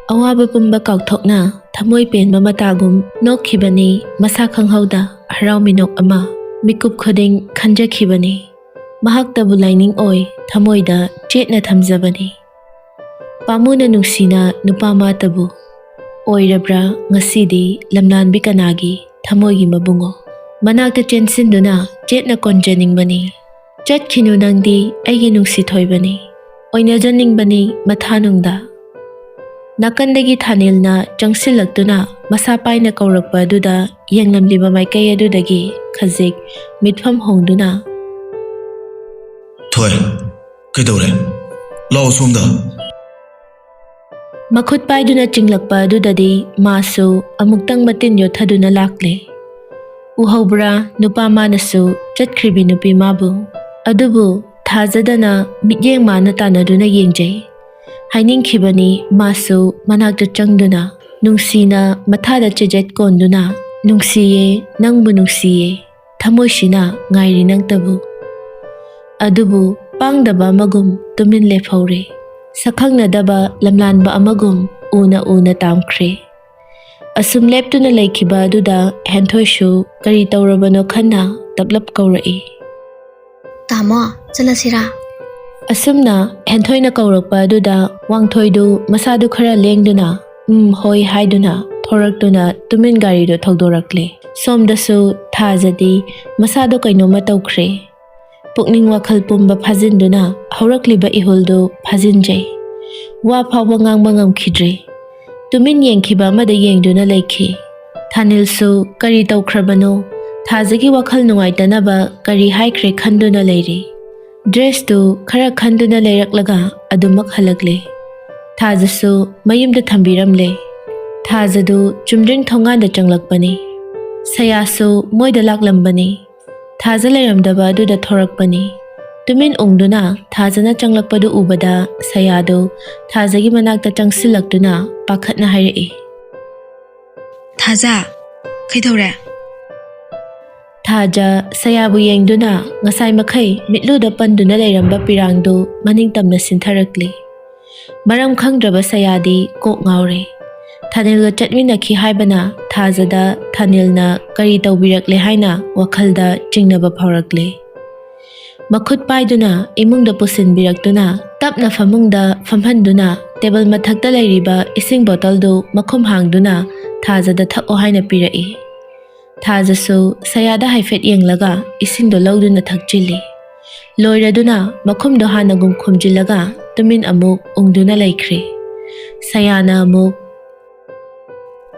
Awaba pumba kaukthokna thamoi penba matagum nokkhibani masa khanghauda harau minok ama mikup khoding khanjakhibani mahaktabu laining oi thamoida chetna thamjabani pamuna nungsina nupama tabu oirabra ngasidi lamlanbi kanagi thamoigi mabungo manakta chensinduna chetna konjaningbani chatkhinu nangdi aigi nungsi thoibani oina janingbani mathanungda Nakandagi thanilna changsilaktuna masapaina kaurakpa aduda yenglamliba maikai adudagi khajik mitfam hongduna Thoi kaidore law somda makhut paiduna chinglakpa adudadi masu amuktang matin yothaduna lakle uhobra nupa manasu chatkhribi nupi mabu adubu thajadana mityeng mana tanaduna yengjai Hainingkhibani masu manakta changduna nungsina mathada chejet konduna nungsiye nangbu nungsiye Thamoisina Ngairi nangtabu adubu pangdaba amagum tumin lephore sakhangnadaba lamlanba amagum una tamkhre asum leptuna leikhiba aduda henthoishu kari tawrabano khanna taplap kaurai Tamo chalasira Asumna henthoina kaurakpa aduda wangthoidu masadu khara lengduna hoi haiduna thoraktuna tumin gari do thogdorakle somdasu thajadi masadu kainoma tawkhre pukning wakhal pumba phajinduna haurakliba ihuldu phajinjai wa phawba ngangba ngamkhidre tumin yengkhiba amada yengduna leikhi thanilsu kari tawkhrabano thajagi wakhal nungaitanaba kari haikhre khanduna leiri Dress tu khara khanduna leiraklaga adumak halakle thajasu mayumda thambiramle thajadu chumdring thonganda changlakpani sayasu moida laklambani thaja leiramdaba aduda thorakpani tumin ungduna thajana changlakpadu ubada sayadu thajagi manakta changsilaktuna pakhatna hairei Thaja kaidore Thaja sayabu yengduna ngasai makhai mitluda panduna leiramba pirangdu maningtamna sintharakli maram khangdraba sayadi kok ngaure thanilga chatminakhi haibana thajada thanilna kari tawbirakle haina wakhalda chingnaba phaurakle makhut paiduna imungda pusinbiraktuna tapna famungda famhanduna table mathakta leiriba ising bottle du makhum hangduna thajada thako haina pirai Thajasu sayada haifet yenglaga isingdo lawduna thakchili loiraduna makhumdo hanagum khumjilaga tumin amuk ungduna laikhre sayana amuk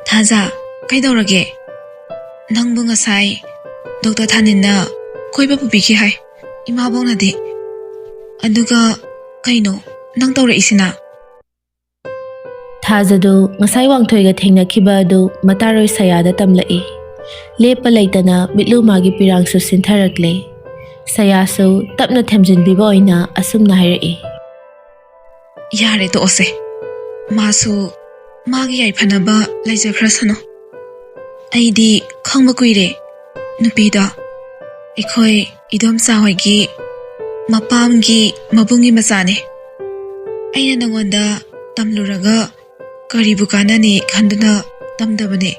Thaja kaidorage nangbu ngasai Dr. Thaninna koiba pubiki hai imabongnadi aduga kaino nang tawre isina Thajadu ngasai wangthoiga thengnakhiba adu mataroi sayada tamlai lepa laitana mitlu magi pirangsu sintharakle sayasu tapna themjinbiba oina asumna hairei Yare to ose masu magi ai phanaba laijakhra sano aidi khangba kuire nupida ekhoi idom sahoigi mapamgi mabungi masane aina nangwanda tamluraga karibu kanani khanduna tamdabane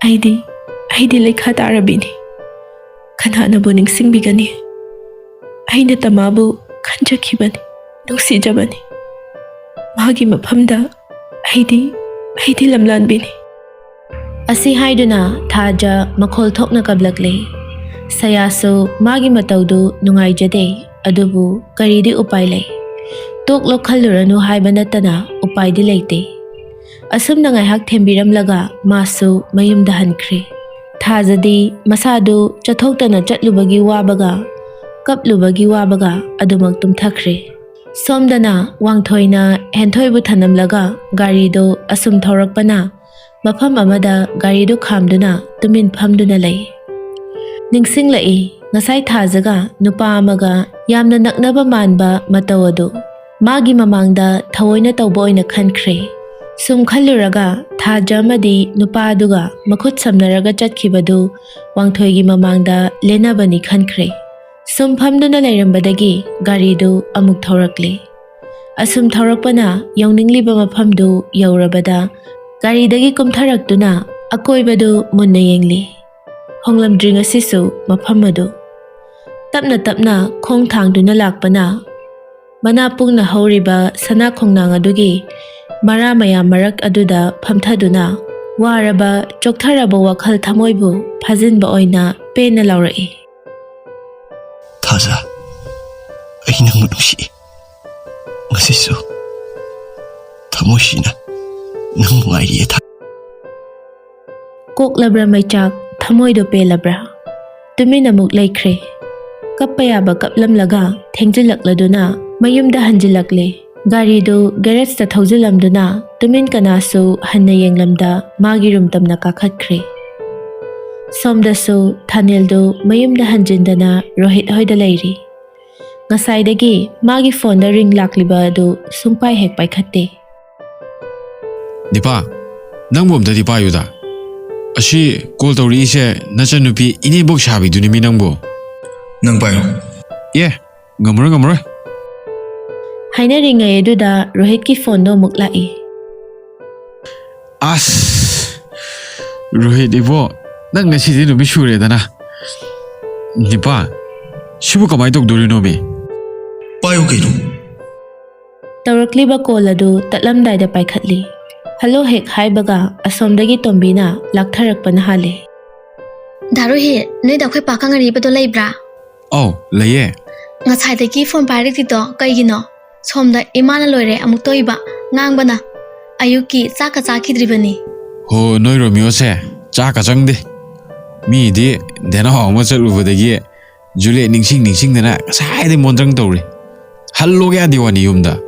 Aidi lekha tarabini khananabu ningsingbigani aina tamabu khanjakhibani nuksijabani magi maphamda aidi lamlanbini asi haiduna thaja makhol thokna kablakle sayasu magi mataudu nungaijade adubu karidi upai lei toklo khalluranu haibanatana upai di leite asumna ngaihak thembiramlaga masu mayumda hankre thajadi masadu chathoktana chatlubagi wabaga kaplubagi wabaga adumak tumthakre somdana wangthoina henthoibu thanamlaga garido asum thorakpana mafam amada garido khamduna tumin phamduna lei ningsinglai ngasai thajaga nupa amaga yamna naknaba manba matawadu magi mamangda thawoina tawba oina khankhre Sum khalluraga thajamadi nupaduga makhut samnaraga chatkhibadu wangthoigi mamangda lenabani khankhre. Sum phamduna leirambadagi garidu amuk thorakle. Asum thorakpana yaunningliba mafamdu yaurabada garidagi kumtharaktuna akoibadu munna yengli. Honglamdri ngasisu mafamadu. Tapna tapna khong thangduna lakpana mana pungna hauriba sana khongnang adugi mara maya marak aduda phamthaduna waraba choktharaba wakhal thamoibu phajinba oina pena laurai. Thaza, ai nang nusi. Ngasisu. Thamoisina Ngairi tha. Kok labra maichak thamoido pe labra. Tumina muk laikre. Kapayaba kaplamlaga thengjilakladuna mayumda hanjilakle. Garidu garage ta thaujilamduna tumin kanasu hanna yenglamda magi rumtamna kakhatkre. Somdasu Thanildu mayumda hanjindana Rohit hoida leiri. Ngasaidagi magi phone da ring lakliba adu sumpai hek paikhatte. Dipa, nang bom da dipa yuda. Ashi call tawri ise nachanupi ini bok shabi duni mi nangbo. Nang payo. Ye, ngamura. Haina ringa eduda Rohit ki phone do muklai. As, Rohit ibo, nang ngasi di nubi shure dana. Dipa, shibu kamay tok duri nobi. Payo kayo. Tawrakliba call adu tatlamdai da paikhatli. Hello hek haibaga asomdagi tombina laktharakpana hale. Daruhi, noi da khoi pakangari bado leibra. Oh, laye. Ngasaidagi phone pairikti to kaigino. Somda imana loire amuk toiba ngangbana. Ayuki chaka chakhidribani. Ho noi Romeo se, chaka changde. Mi di dena ho ma chalubadagi Juliet ningsing dana sai de mondrang tawri. Hallo ga diwani yumda.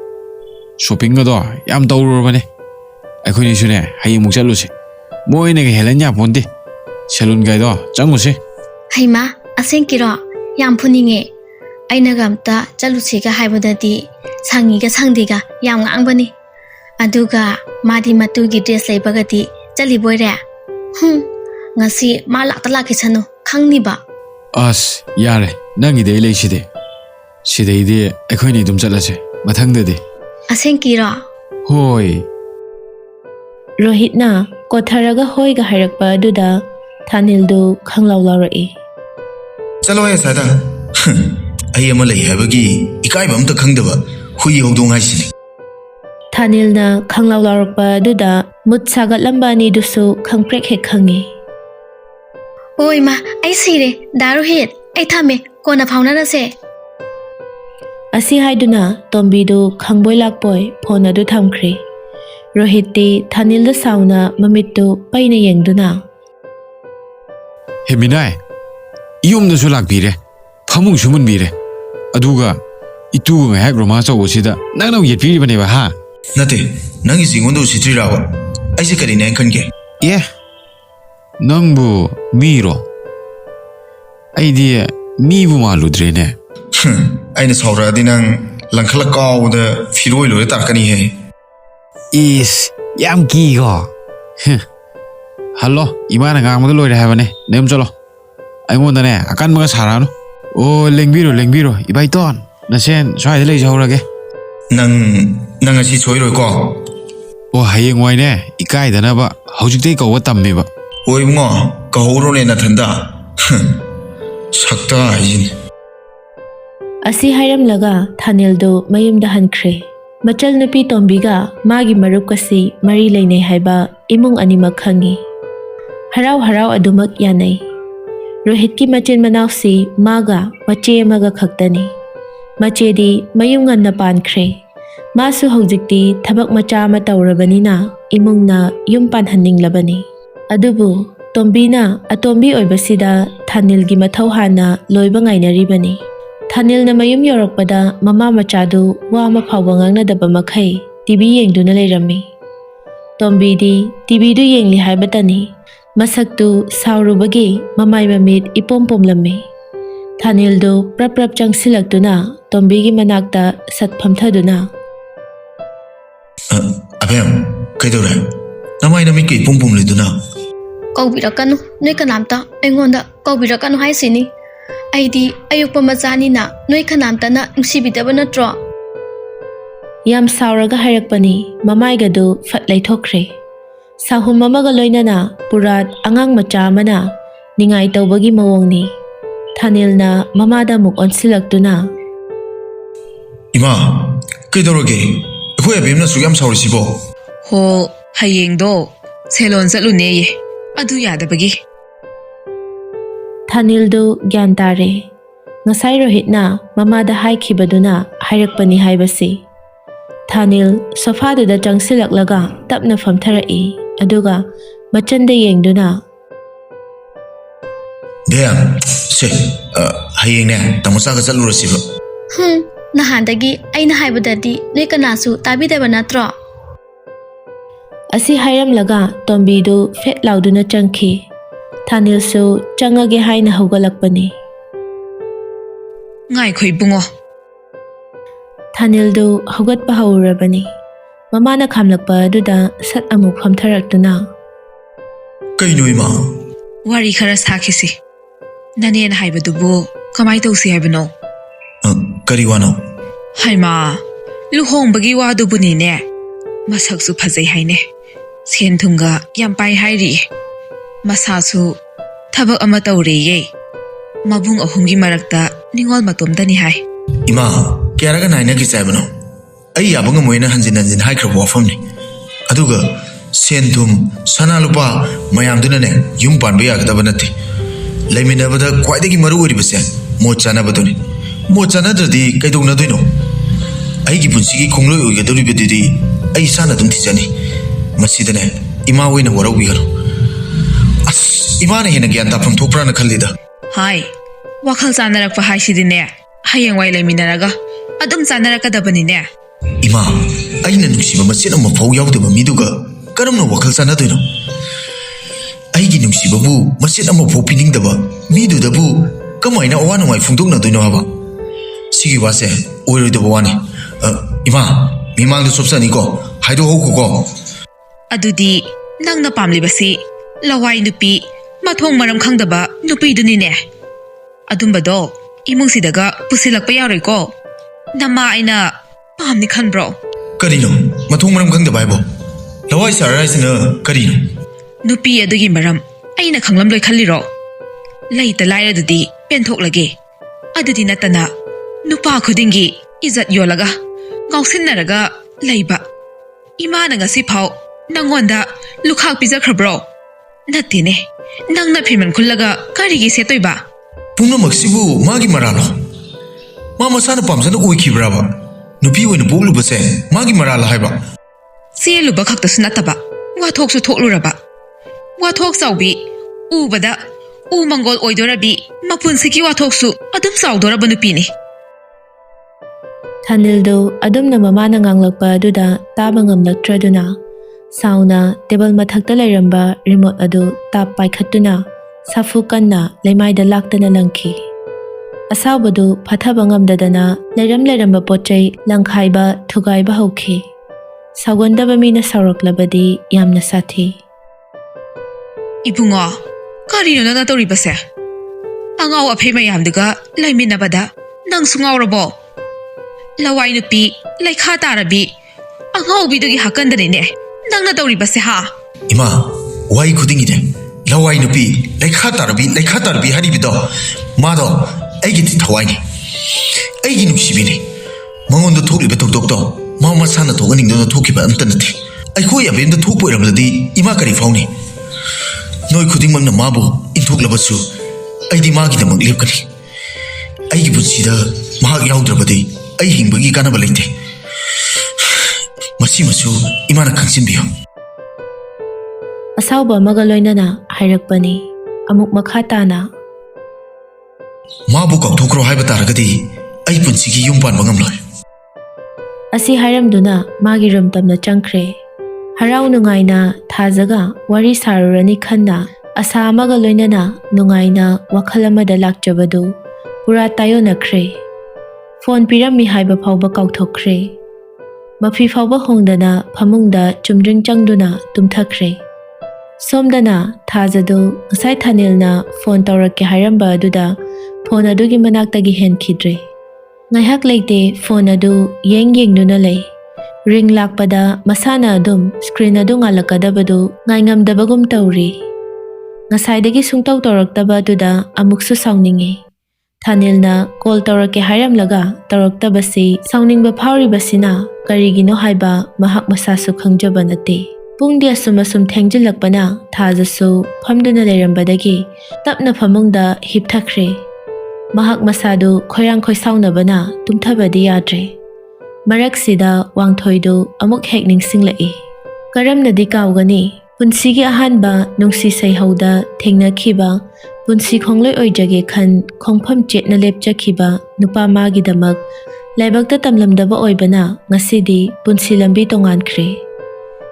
Shopping ga do yam tawrubani. Akhoni sune hayi muk chaluse. Moine ga helanya ponti. Salon ga do changuse. Haima asenkiro yam phuninge. Aina gamta chalusiga haibadati sangiga sangdiga yam ngangbani. Aduga madi matugi dress leibagati chaliboire. Ngasi ma lakta lakisano khangniba. As yare nangi de lei side. Sidei de akhoni dum chalase. Mathangda de. Asenkiro. Hoi. Rohitna kotharaga hoiga harakpa aduda Thanildu khanglaw laurai. Chalo ay sada. Ay amalay habagi ikai bamta khangdaba hui hogdong haisini. Thanilna khanglaw laurakpa aduda mut sagatlampa ani dusu khangprek hek khangi. Oi ma, ai sire, Daruhit, ai thame, kona phaunarase. Asi haiduna tombidu khangboi lakpoi phone adu thamkhre. Rohitti Thanilda sauna mamittu paina yengduna. Heminai. Iyum da sulak bire. Thamung sumun bire. Aduga itu nga hek roma chaw sida nangnaw yet piri bane ba ha. Nate, nang isingondo sitri rawa. Ay si kanina ang kange. Ye. Nangbu miro. Ay di mi bu maludre ne. Ay na saura din ang langkalak kao da firoy lo takani he. Is yam ki go. Hello, imana ngang mo loy ha bane. Nem chalo. Ay mo na ne akan mga sarano. Oh, lengbiro, ibay ton. Nasen, swai dali jawrage. Nang asi choy ko. Oh, hayeng wai ne, ikai dana ba, haujik tay kawa tammi ba. Oy mo, kahuro ne nathanda. Sakta ayin. Asi hairamlaga Thanildu mayumda hankre. Machal nupi tombiga magi marup kasi mari lainay haiba imung animak khangi. Haraw adumak yanay. Rohit ki machin manawsi maga mache maga khaktani. Mache di mayum nganna pankre. Masu haujikti thabak macha ma tawrabanina imungna yum panhanning labani. Adubu tombina atombi oibasida Thanilgi mathau hana loiba ngainaribani. Thanilna mayum yorakpada mama machadu wa ma phawba ngangnadaba makhai TV yengduna leirami. Tombi di TV du yengli haibatani. Masaktu saurubagi mamay mamit ipom lammi. Thanildu prap changsilaktuna tombigi manakta satphamthaduna. Abem, Kaidore, namai nami kay pum pum liduna. Kaubirakanu noi kanamta aingonda kaubirakanu haisini aidi ayukpa macani na noi kanamta na nungsibidaba natro Yam sauraga hairakpani mamaigadu fat laithokre. Sahum amaga loinana purat angang macha amana ningai tawbagi mawongni. Thanilna mamada muk onsilaktuna. Ima, kaidoroge, hoi abimna suyam saurisibo. Ho hayengdo selon salune ye adu yadabagi Thanildu gyan tare. Ngasai Rohitna mamada haikhibaduna hairakpani haibasi. Thanil sofadada changsilaklaga tapna famtharai aduga machanda yengduna Damn, se, hayeng ne, tamusaga salurasibo. nahandagi aina haibadadi noi kanasu tabidaba natro Asi hairamlaga tombidu fet lauduna changki. Thanil su changage haina hogalakpani. ngai khoi bungo Thanildu hogatpa haurabani. Mamana khamlakpa aduda sat amuk famtharaktuna. Kaino ima? wari khara sakhisi nanen haibadubu kamai tausi haibano Kari wano? haima luhongbagi wadubuni ne masaksu phajai haine sen thunga yam pai hairi masasu thabak ama tawre ye mabung ahumgi marakta ningol matomdani hai Ima, kayaraga naina ki chaibano? Ay yabanga moina hanjin hanjin hai khrabo wafamni. Aduga senthum sanalupa mayamduna ne yum panba yagadaba natte. Laiminabada khwaidagi maru oribase mot chanabaduni. Mot chanadradi kaidognadoino. Aigi punsigi khongloi oigadoribadidi ai sana dum thijani. Masidane ima oina waraubigaru. As imana hena gyan tapam thokprana khallida. hai wakhal chanarakpa haisidine hayeng wai laiminaraga adum chanarakadabani ne Ima, aina nungsiba machin ama phau yaudaba miduga karamna wakhal chanadoino. Aigi nungsibabu machin ama phau piningdaba midudabu kamaina awan ngai phungdoknadoino haba. Sigi wase oiroidaba wani. Ima, mimangda sopsani ko haido hoku ko. adudi nangna pamlibasi lawai nupi mathong maram khangdaba nupi dunine adumbado imungsidaga pusilakpa yaroi ko nama aina pamni khanbro Karino, mathong maram khangdaba haibo. Lawai saraisina karino. nupi adugi maram aina khanglam loi khalliro leita laira dudi penthok lage adudi natana nupa khudingi izat yolaga ngausinnaraga leiba imana ngasi phau nangonda lukhak pijakhrabro natine nangna phiman khullaga karigi setoiba Pumnamaksibu magi maralo. Mama sana pamsana oikibraba. Nupi oina poglubase magi marala haiba. seluba khakta sunataba wathok su thokluraba wathok saubi ubada u mangol oidorabi mapunsiki wathok su adum saudoraba nupini Thanildu adumna mamana nganglakpa aduda taba ngamlaktraduna. Sauna table mathakta lairamba remote adu tap paikhatuna. Safu kanna leimaida laktana langki. Asawbadu phathaba ngamdadana leiram pochai langkhaiba thugaiba hauki. Sagondaba mina sauraklabadi yamna sathi. ibungo karino nana toribase angau aphei mayamduga laiminabada nang sungawrabo lawai nupi laikha tarabi angau bidugi hakandane nangna toribase ha Ima, wai khudingide. Lawai nupi laikha tarabi haribido. Mado aigi ti thawai. Aigi nuksibini. Mangondo thokliba tokdokdo. Mama sana thoganingdo thokiba amta nate. Ai khoi abemda thokpo iramladi ima kari fauni. Noi khudingmangna mabu inthoklebasu aidi magi damak lepkani. Aigi punsida mahak yaudrabadi ai hingbagi kanaba leite. Masi masu imana khangsinbiyo. Asawba amaga loinana hairakpani. Amuk makha tana. Mabu kaukthokro haiba taragadi ai punsigi yum panba ngamloi. Asi hairamduna magi rum tamna changkre. Harau nungaina thajaga wari sarurani khanna asa amaga loinana nungaina wakhal amada lakjabadu pura tayonakre. Phone pirammi haiba phawba kauthokre. Mafi fauba hongdana phamungda chumdring changduna tumthakre. Somdana thajadu ngasai Thanilna phone tawrakke hairamba aduda phone adugi manaktagi henkhidre. Ngaihak leite phone adu yengduna lei. Ring lakpada masana adum screen adu ngalakadabadu ngaingamdabagum tawri. Ngasaidagi sungtaw tawraktaba aduda amuksu saungningi. Thanilna call tawrakke hairamlaga tawraktabasi sauningba phawribasina karigino haiba mahak masasu khangjaba nate. Pungdi asum thengjilakpana thajasu phamduna leirambadagi tapna phamungda hipthakre. Mahak masadu khoirang khoisaunabana tumthabadi yadre. Maraksida Wangthoidu amuk hek ningsinglai. Karamnadi kawgani punsigi ahanba nungsi saihauda thengnakhiba punsi khongloi oijage khan khongpham chetna lepchakhiba nupa magi damak laibakta tamlamdaba oibana ngasidi punsi lambi tongankhre.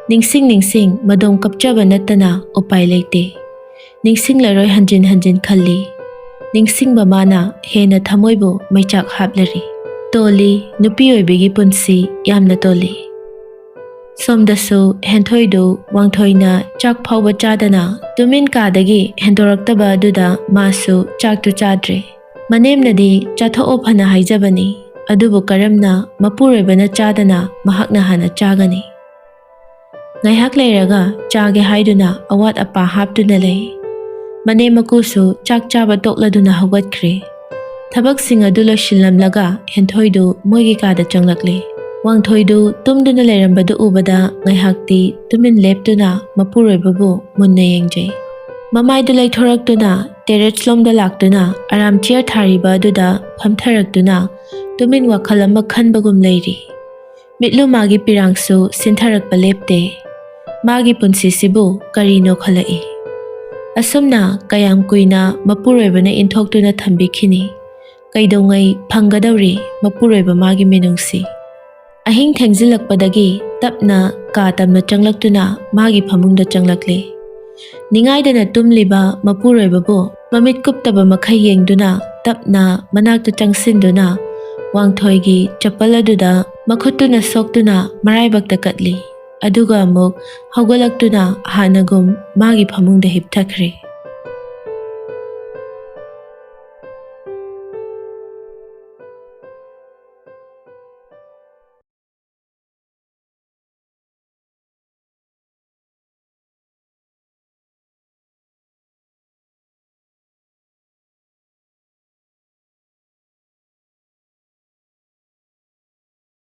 Ningsing madom kapchaba natana upai leite. Ningsing laroi hanjin khalli. Ningsing bamana hena thamoibu maichak haplari. Toli nupi oibigi punsi yamna toli. Somdasu Henthoi Wangthoina chak phauba chadana tumin kadagi hendoraktaba aduda masu chak tu chadre. Manemnadi chatho ophana haijabani adubu karamna mapuroibana chadana mahakna hana chagani. Ngaihak leiraga chage haiduna awat apa haptuna lei. Mane makusu chak chaba tokladuna hawgatkre. Thabak singa adu loisillamlaga Henthoidu moigi kada changlakle. Wangthoidu tumduna leirambadu ubada ngaihakti tumin leptuna mapuroibabu munna yengjai. Mamaidu leithoraktuna terrace lomda laktuna aram chair thariba aduda phamtharaktuna tumin wakhal ama khanbagum leiri. Mitlu magi pirangsu sintharakpa lepte. Magi punsisibu karino khalai. Asumna kayam kuina mapuroibana inthoktuna thambikhini. Kaidongai phanggadawri mapuroiba magi minungsi. Ahing thengzilakpadagi tapna ka tamna changlaktuna magi phamungda changlakle. Ningaidana tumliba mapuroibabu mamit kuptaba makhai yengduna tapna manakta changsinduna Wangthoigi chapaladuda makhutuna soktuna maraibakta katli. Aduga amuk hawgalaktuna hanagum magi phamungda hipthakre.